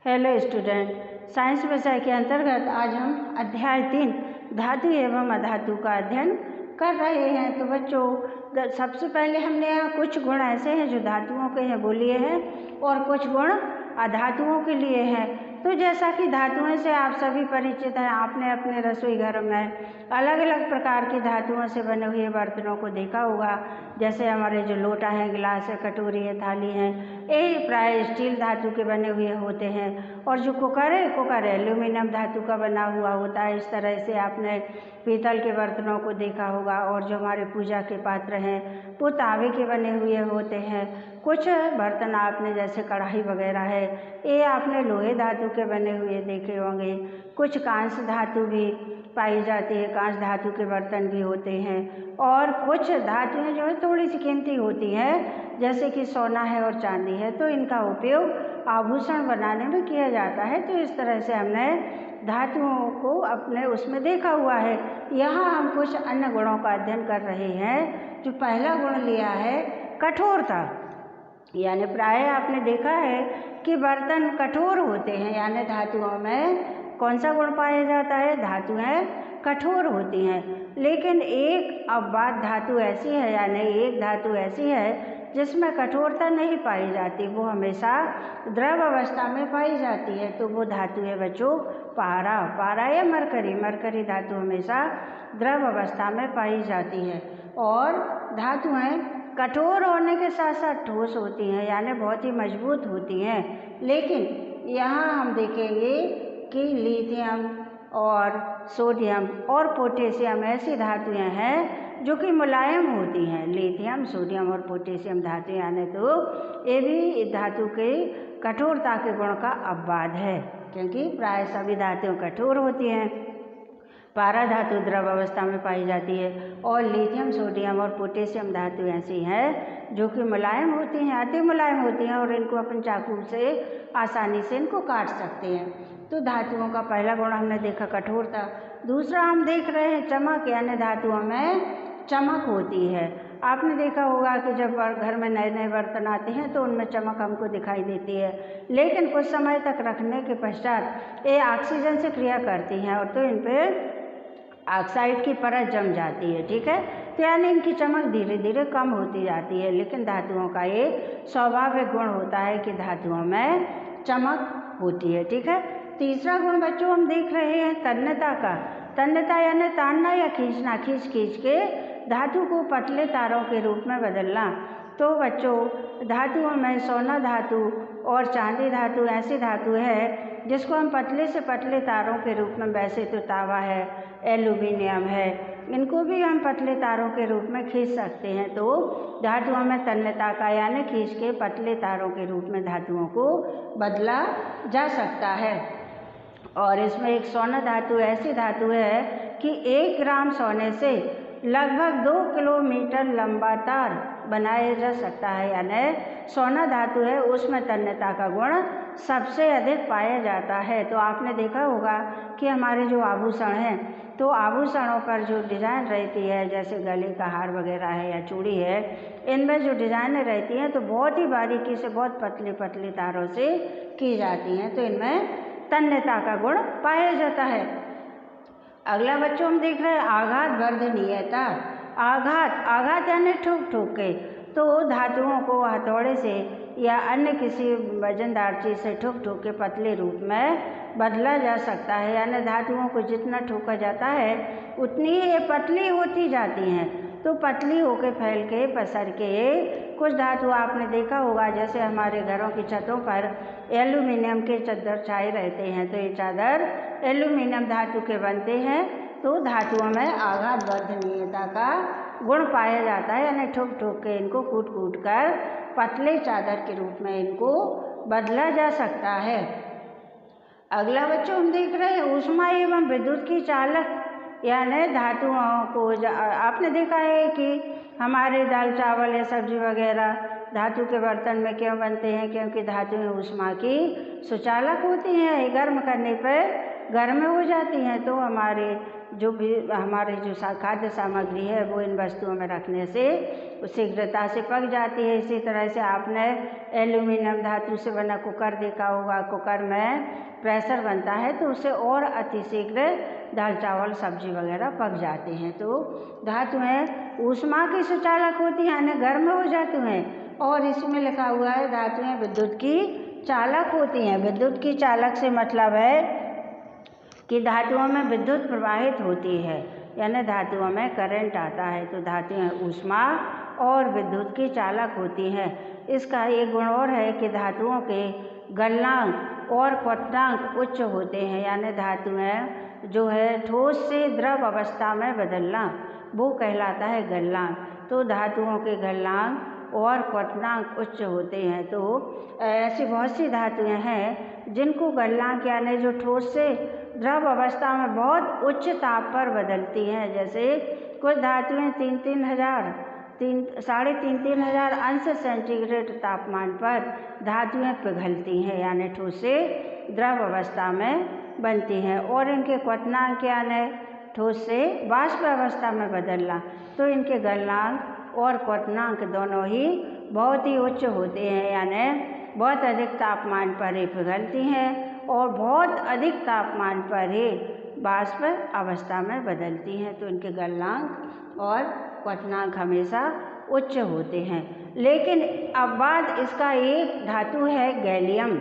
Hello student, science विषय के अंतर्गत आज हम अध्याय 3 धातु एवं अधातु का अध्ययन कर रहे हैं। तो बच्चों, सबसे पहले हमने यहाँ कुछ गुण ऐसे हैं जो धातुओं के हैं वो लिए हैं और कुछ गुण अधातुओं के लिए हैं। तो जैसा कि धातुओं से आप सभी परिचित हैं, आपने अपने रसोई घर में अलग अलग प्रकार की धातुओं से बने हुए बर्तनों को देखा होगा। जैसे हमारे जो लोटा है, गिलास है, कटोरी है, थाली है, ये प्राय स्टील धातु के बने हुए होते हैं। और जो कुकर है एल्यूमिनियम धातु का बना हुआ होता है। इस तरह से आपने पीतल के बर्तनों को देखा होगा। और जो हमारे पूजा के पात्र हैं वो तांबे के बने हुए होते हैं। कुछ बर्तन आपने जैसे कढ़ाई वगैरह है, ये आपने लोहे धातु के बने हुए देखे होंगे। कुछ कांस धातु भी पाई जाती है, कांच धातु के बर्तन भी होते हैं। और कुछ धातुएं जो है थोड़ी सी कीमती होती हैं, जैसे कि सोना है और चांदी है, तो इनका उपयोग आभूषण बनाने में किया जाता है। तो इस तरह से हमने धातुओं को अपने उसमें देखा हुआ है। यहाँ हम कुछ अन्य गुणों का अध्ययन कर रहे हैं। जो पहला गुण लिया है कठोरता, यानी प्राय आपने देखा है कि बर्तन कठोर होते हैं, यानी धातुओं में कौन सा गुण पाया जाता है? धातुएं कठोर होती हैं। लेकिन एक बात धातु ऐसी है, यानी एक धातु ऐसी है जिसमें कठोरता नहीं पाई जाती, वो हमेशा द्रव अवस्था में पाई जाती है। तो वो धातु है बच्चों पारा या मरकरी धातु हमेशा द्रव अवस्था में पाई जाती है। और धातुएं कठोर होने के साथ साथ ठोस होती हैं, यानी बहुत ही मजबूत होती हैं। लेकिन यहाँ हम देखेंगे कि लिथियम और सोडियम और पोटेशियम ऐसी धातुएं हैं जो कि मुलायम होती हैं। लिथियम, सोडियम और पोटेशियम धातुएं आने तो ये भी धातु के कठोरता के गुण का अपवाद है, क्योंकि प्राय सभी धातुएं कठोर होती हैं। पारा धातु द्रव अवस्था में पाई जाती है और लिथियम, सोडियम और पोटेशियम धातु ऐसी हैं जो कि मुलायम होती हैं, अति मुलायम होती हैं और इनको अपन चाकू से आसानी से इनको काट सकते हैं। तो धातुओं का पहला गुण हमने देखा कठोरता। दूसरा हम देख रहे हैं चमक, यानी धातुओं में चमक होती है। आपने देखा होगा कि जब घर में नए नए बर्तन आते हैं तो उनमें चमक हमको दिखाई देती है, लेकिन कुछ समय तक रखने के पश्चात ये ऑक्सीजन से क्रिया करती हैं और तो इन पर ऑक्साइड की परत जम जाती है। ठीक है, तो यानी इनकी चमक धीरे धीरे कम होती जाती है। लेकिन धातुओं का ये स्वाभाविक गुण होता है कि धातुओं में चमक होती है। ठीक है, तीसरा गुण बच्चों हम देख रहे हैं तन्यता का। तन्यता यानी तानना या खींचना, खींच के धातु को पतले तारों के रूप में बदलना। तो बच्चों, धातुओं में सोना धातु और चांदी धातु ऐसी धातु है जिसको हम पतले से पतले तारों के रूप में, वैसे तो तांबा है, एल्यूमिनियम है, इनको भी हम पतले तारों के रूप में खींच सकते हैं। तो धातुओं में तन्यता का यानी खींच के पतले तारों के रूप में धातुओं को बदला जा सकता है। और इसमें एक सोना धातु ऐसी धातु है कि 1 ग्राम सोने से लगभग 2 किलोमीटर लंबा तार बनाया जा सकता है। यानी सोना धातु है उसमें तन्यता का गुण सबसे अधिक पाया जाता है। तो आपने देखा होगा कि हमारे जो आभूषण हैं, तो आभूषणों पर जो डिज़ाइन रहती है, जैसे गले का हार वगैरह है या चूड़ी है, इनमें जो डिज़ाइनें रहती हैं तो बहुत ही बारीकी से, बहुत पतले पतले तारों से की जाती हैं। तो इनमें तन्यता का गुण पाया जाता है। अगला बच्चों हम देख रहे हैं आघात वर्धनीयता। आघात यानी ठोक के। तो धातुओं को हथौड़े से या अन्य किसी वजनदार चीज़ से ठोक के पतले रूप में बदला जा सकता है। यानी धातुओं को जितना ठोका जाता है उतनी ये पतली होती जाती हैं। तो पतली होके फैल के पसर के कुछ धातु आपने देखा होगा, जैसे हमारे घरों की छतों पर एल्यूमिनियम के चादर छाए रहते हैं, तो ये चादर एल्यूमिनियम धातु के बनते हैं। तो धातुओं में आघात वर्धनीयता का गुण पाया जाता है, यानी ठोक के इनको कूट कर पतले चादर के रूप में इनको बदला जा सकता है। अगला बच्चों हम देख रहे हैं ऊष्मा एवं विद्युत की चालक, यानी धातुओं को आपने देखा है कि हमारे दाल चावल या सब्जी वगैरह धातु के बर्तन में क्यों बनते हैं? क्योंकि धातुएं ऊष्मा की सुचालक होती हैं। गर्म करने पर गर्म हो जाती हैं। तो हमारे जो भी हमारी जो खाद्य सामग्री है वो इन वस्तुओं में रखने से शीघ्रता से पक जाती है। इसी तरह से आपने एल्यूमिनियम धातु से बना कुकर देखा होगा, कुकर में प्रेशर बनता है तो उससे और अतिशीघ्र दाल चावल सब्जी वगैरह पक जाते हैं। तो धातुएं ऊष्मा की सुचालक होती हैं, यानी गर्म हो जाती हैं। और इसमें लिखा हुआ है धातुएं विद्युत की चालक होती हैं। विद्युत की चालक से मतलब है कि धातुओं में विद्युत प्रवाहित होती है, यानी धातुओं में करंट आता है। तो धातुएं ऊष्मा और विद्युत की चालक होती हैं। इसका एक गुण और है कि धातुओं के गलनांक और क्वथनांक उच्च होते हैं, यानी धातुएं जो है ठोस से द्रव अवस्था में बदलना वो कहलाता है गलनांक। तो धातुओं के गलनांक और क्वथनांक उच्च होते हैं। तो ऐसी बहुत सी धातुएं हैं जिनको गलनांक यानी जो ठोस से द्रव अवस्था में बहुत उच्च ताप पर बदलती हैं। जैसे कुछ धातुएं 3,500 अंश सेंटीग्रेड तापमान पर धातुएं पिघलती हैं, यानी ठोस से द्रव अवस्था में बनती हैं। और इनके क्वथनांक यानी ठोस से वाष्प अवस्था में बदलना, तो इनके गलनांक और क्वथनांक दोनों ही बहुत ही उच्च होते हैं, यानी बहुत अधिक तापमान पर ही पिघलती हैं और बहुत अधिक तापमान पर ही वाष्प अवस्था में बदलती हैं। तो इनके गलनांक और क्वथनांक हमेशा उच्च होते हैं। लेकिन अपवाद इसका एक धातु है गैलियम।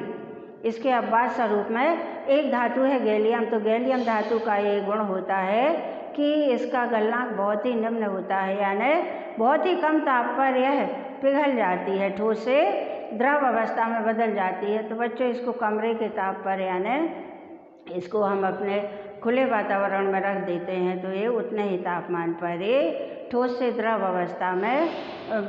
इसके अपवाद स्वरूप में एक धातु है गैलियम। तो गैलियम धातु का ये गुण होता है कि इसका गलनांक बहुत ही निम्न होता है, यानी बहुत ही कम ताप पर यह पिघल जाती है, ठोस से द्रव अवस्था में बदल जाती है। तो बच्चों इसको कमरे के ताप पर यानी इसको हम अपने खुले वातावरण में रख देते हैं तो ये उतने ही तापमान पर ये ठोस से द्रव अवस्था में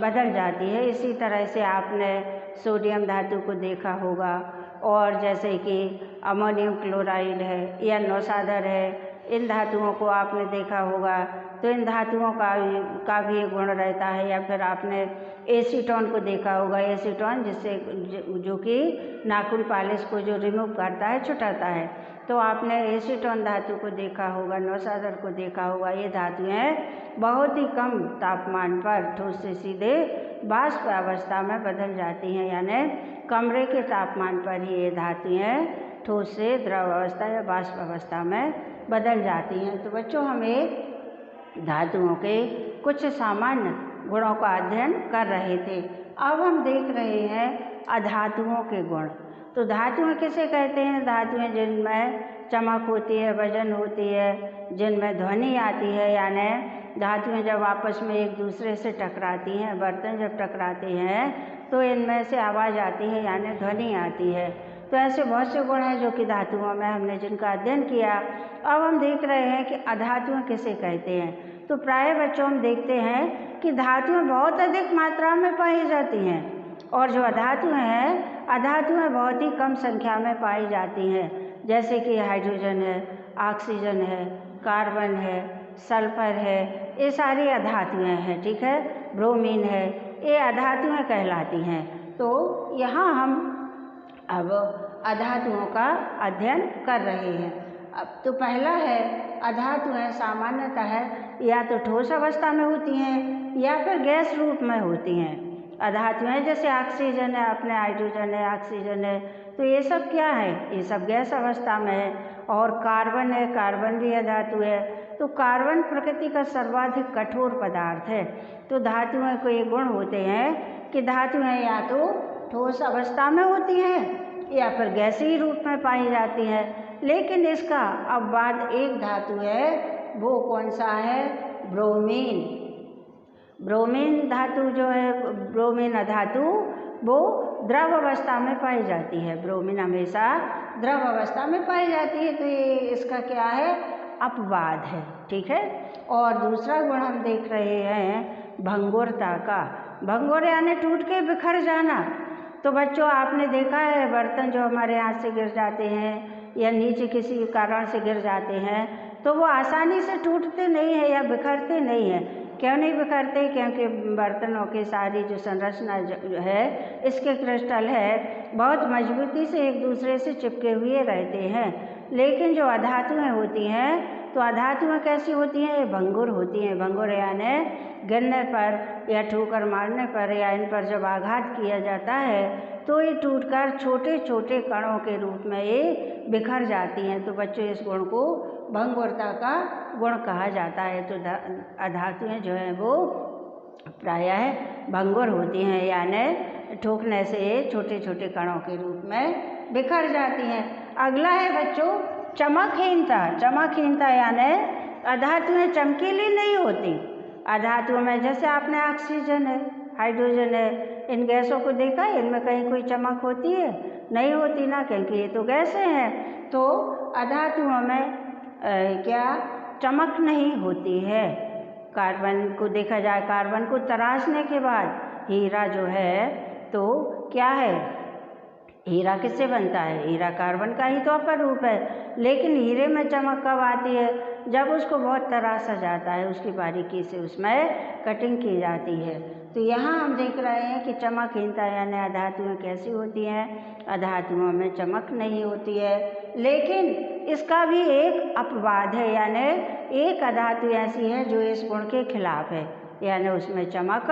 बदल जाती है। इसी तरह से आपने सोडियम धातु को देखा होगा, और जैसे कि अमोनियम क्लोराइड है या नौसादर है, इन धातुओं को आपने देखा होगा। तो इन धातुओं का भी गुण रहता है। या फिर आपने एसीटोन को देखा होगा, एसीटोन जिससे जो कि नाखून पालिश को जो रिमूव करता है, छुटाता है। तो आपने एसीटोन धातु को देखा होगा, नौसादर को देखा होगा। ये धातुएं बहुत ही कम तापमान पर ठोस से सीधे वाष्प अवस्था में बदल जाती हैं, यानी कमरे के तापमान पर ही ये धातुएं ठोस से द्रव अवस्था या वाष्प अवस्था में बदल जाती हैं। तो बच्चों हमें धातुओं के कुछ सामान्य गुणों का अध्ययन कर रहे थे। अब हम देख रहे हैं अधातुओं के गुण। तो धातुएं किसे कहते हैं? धातुएं जिनमें चमक होती है, वजन होती है, जिनमें ध्वनि आती है, यानी धातुएं जब आपस में एक दूसरे से टकराती हैं, बर्तन जब टकराते हैं तो इनमें से आवाज़ आती है, यानी ध्वनि आती है। तो ऐसे बहुत से गुण हैं जो कि धातुओं में हमने जिनका अध्ययन किया। अब हम देख रहे हैं कि अधातुएं किसे कहते हैं। तो प्राय बच्चों हम देखते हैं कि धातुएं बहुत अधिक मात्रा में पाई जाती हैं, और जो अधातुएं हैं, अधातुएं बहुत ही कम संख्या में पाई जाती हैं। जैसे कि हाइड्रोजन है, ऑक्सीजन है, कार्बन है, सल्फर है, ये सारी अधातुएं हैं, ठीक है। ब्रोमीन है, ये अधातुएं कहलाती हैं। तो यहाँ हम अब अधातुओं का अध्ययन कर रहे हैं। अब तो पहला है, अधातुएं सामान्यतः या तो ठोस अवस्था में होती हैं या फिर गैस रूप में होती हैं। अधातुएं जैसे ऑक्सीजन है, अपने हाइड्रोजन है, ऑक्सीजन है, तो ये सब क्या है? ये सब गैस अवस्था में है। और कार्बन है, कार्बन भी अधातु है। तो कार्बन प्रकृति का सर्वाधिक कठोर पदार्थ है। तो धातुओं को ये गुण होते हैं कि धातुएं या तो ठोस अवस्था में होती हैं या फिर गैसीय रूप में पाई जाती हैं। लेकिन इसका अपवाद एक धातु है, वो कौन सा है? ब्रोमीन। ब्रोमीन धातु जो है, ब्रोमीन अधातु, वो द्रव अवस्था में पाई जाती है। ब्रोमीन हमेशा द्रव अवस्था में पाई जाती है। तो ये इसका क्या है? अपवाद है, ठीक है। और दूसरा गुण हम देख रहे हैं भंगुरता का। भंगुर यानी टूट के बिखर जाना। तो बच्चों आपने देखा है बर्तन जो हमारे हाथ से गिर जाते हैं या नीचे किसी कारण से गिर जाते हैं तो वो आसानी से टूटते नहीं हैं या बिखरते नहीं हैं। क्यों नहीं बिखरते? क्योंकि बर्तनों की सारी जो संरचना है, इसके क्रिस्टल है, बहुत मजबूती से एक दूसरे से चिपके हुए रहते हैं। लेकिन जो अधातुएं होती हैं तो अधातुएं कैसी होती हैं? ये भंगुर होती हैं। भंगुर यानी गिरने पर या ठोकर मारने पर या इन पर जब आघात किया जाता है तो ये टूटकर छोटे छोटे कणों के रूप में ये बिखर जाती हैं। तो बच्चों इस गुण को भंगुरता का गुण कहा जाता है। तो अधातुएं जो हैं वो प्रायः भंगुर होती हैं, यानी ठोकने से छोटे छोटे कणों के रूप में बिखर जाती हैं। अगला है बच्चों चमकहीनता। चमकहीनता यानी अधातुएं चमकीली नहीं होती। अधातुओं में जैसे आपने ऑक्सीजन है, हाइड्रोजन है, इन गैसों को देखा है, इनमें कहीं कोई चमक होती है? नहीं होती ना, क्योंकि ये तो गैसें हैं। तो अधातुओं में क्या चमक नहीं होती है। कार्बन को देखा जाए, कार्बन को तराशने के बाद हीरा जो है तो क्या है? हीरा किससे बनता है? हीरा कार्बन का ही तो अपर रूप है। लेकिन हीरे में चमक कब आती है? जब उसको बहुत तराशा जाता है, उसकी बारीकी से उसमें कटिंग की जाती है। तो यहाँ हम देख रहे हैं कि चमकहीनता यानी अधातुएं कैसी होती हैं? अधातुओं में चमक नहीं होती है। लेकिन इसका भी एक अपवाद है, यानी एक अधातु ऐसी है जो इस गुण के खिलाफ है, यानी उसमें चमक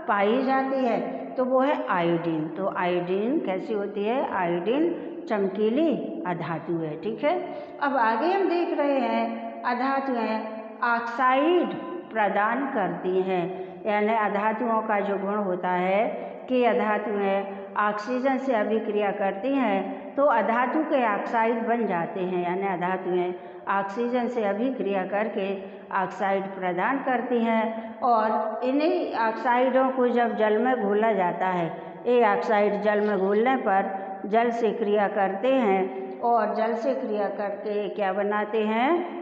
पाई जाती है, तो वो है आयोडीन। तो आयोडीन कैसी होती है? आयोडीन चमकीली अधातु है। ठीक है, अब आगे हम देख रहे हैं अधातुएं ऑक्साइड प्रदान करती हैं, यानी अधातुओं का जो गुण होता है कि अधातुएं ऑक्सीजन से अभिक्रिया करती हैं तो अधातु के ऑक्साइड बन जाते हैं, यानी अधातुएं ऑक्सीजन से अभिक्रिया करके ऑक्साइड प्रदान करती हैं। और इन्हीं ऑक्साइडों को जब जल में घोला जाता है, ये ऑक्साइड जल में घोलने पर जल से क्रिया करते हैं और जल से क्रिया करके क्या बनाते हैं?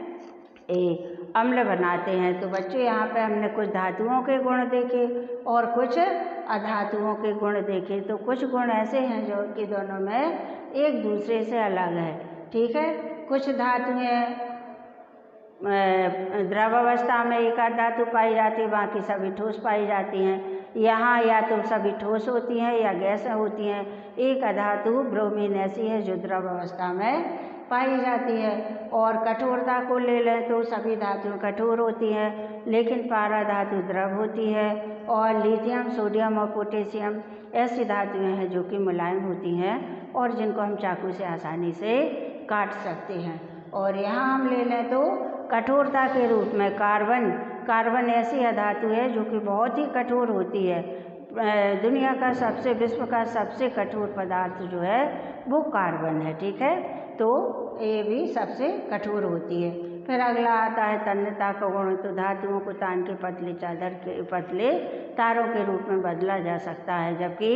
अम्ल बनाते हैं। तो बच्चों यहाँ पे हमने कुछ धातुओं के गुण देखे और कुछ अधातुओं के गुण देखे। तो कुछ गुण ऐसे हैं जो कि दोनों में एक दूसरे से अलग है। ठीक है, कुछ धातुएं द्रव अवस्था में एक आध धातु पाई जाती है, बाकी सभी ठोस पाई जाती हैं। यहाँ या तो सभी ठोस होती हैं या गैसें होती हैं। एक अधातु ब्रोमीन ऐसी है जो द्रव अवस्था में पाई जाती है। और कठोरता को ले लें तो सभी धातुएं कठोर होती हैं, लेकिन पारा धातु द्रव होती है। और लिथियम, सोडियम और पोटेशियम ऐसी धातुएं हैं जो कि मुलायम होती हैं और जिनको हम चाकू से आसानी से काट सकते हैं। और यहाँ हम ले लें तो कठोरता के रूप में कार्बन ऐसी अधातु है जो कि बहुत ही कठोर होती है। दुनिया का विश्व का सबसे कठोर पदार्थ जो है वो कार्बन है। ठीक है, तो ये भी सबसे कठोर होती है। फिर अगला आता है तन्यता का गुण। तो धातुओं को तान के पतले तारों के रूप में बदला जा सकता है, जबकि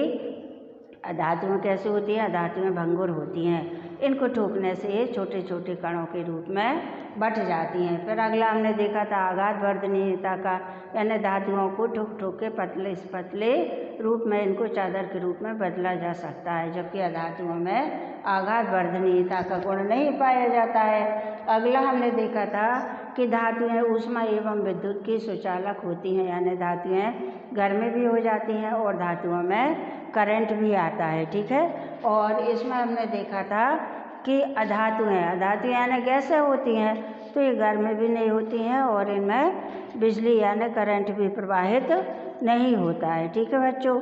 अधातुएं कैसी होती हैं? अधातुएं भंगुर होती हैं। इनको ठोकने से ये छोटे छोटे कणों के रूप में बट जाती हैं। फिर अगला हमने देखा था आघात वर्धनीयता का, यानी धातुओं को ठोक ठोक के पतले रूप में इनको चादर के रूप में बदला जा सकता है, जबकि अधातुओं में आघात वर्धनीयता का गुण नहीं पाया जाता है। अगला हमने देखा था कि धातुएं ऊष्मा एवं विद्युत की सुचालक होती हैं, यानी धातुएं गर्म भी हो जाती हैं और धातुओं में करंट भी आता है। ठीक है, और इसमें हमने देखा था कि अधातुएं यानी गैसें होती हैं, तो ये गर्म भी नहीं होती हैं और इनमें बिजली यानी करंट भी प्रवाहित नहीं होता है। ठीक है बच्चों,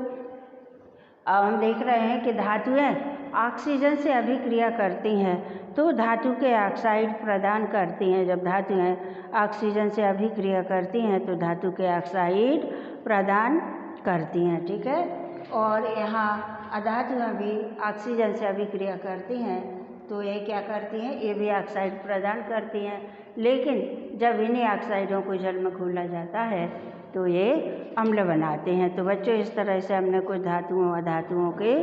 अब हम देख रहे हैं कि धातुएं ऑक्सीजन से अभिक्रिया करती हैं तो धातु के ऑक्साइड प्रदान करती हैं। जब धातुएं ऑक्सीजन से अभिक्रिया करती हैं तो धातु के ऑक्साइड प्रदान करती हैं। ठीक है, और यहाँ अधातुएं भी ऑक्सीजन से अभिक्रिया करती हैं तो ये क्या करती हैं? ये भी ऑक्साइड प्रदान करती हैं, लेकिन जब इन्हीं ऑक्साइडों को जल में घोला जाता है तो ये अम्ल बनाते हैं। तो बच्चों इस तरह से हमने कुछ धातुओं अधातुओं के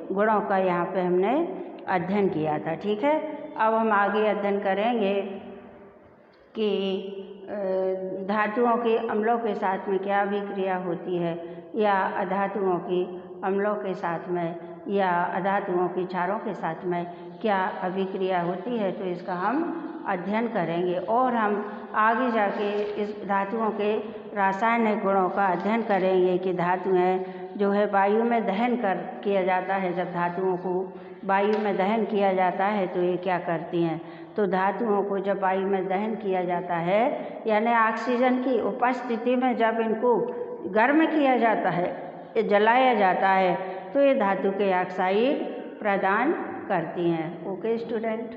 गुणों का यहाँ पे हमने अध्ययन किया था। ठीक है, अब हम आगे अध्ययन करेंगे कि धातुओं के अम्लों के साथ में क्या अभिक्रिया होती है, या अधातुओं की अम्लों के साथ में या अधातुओं की क्षारों के साथ में क्या अभिक्रिया होती है। तो इसका हम अध्ययन करेंगे और हम आगे जाके इस धातुओं के रासायनिक गुणों का अध्ययन करेंगे कि धातुएं जो है वायु में दहन किया जाता है। जब धातुओं को वायु में दहन किया जाता है तो ये क्या करती हैं? तो धातुओं को जब वायु में दहन किया जाता है, यानी ऑक्सीजन की उपस्थिति में जब इनको गर्म किया जाता है, जलाया जाता है, तो ये धातु के ऑक्साइड प्रदान करती हैं। Okay student.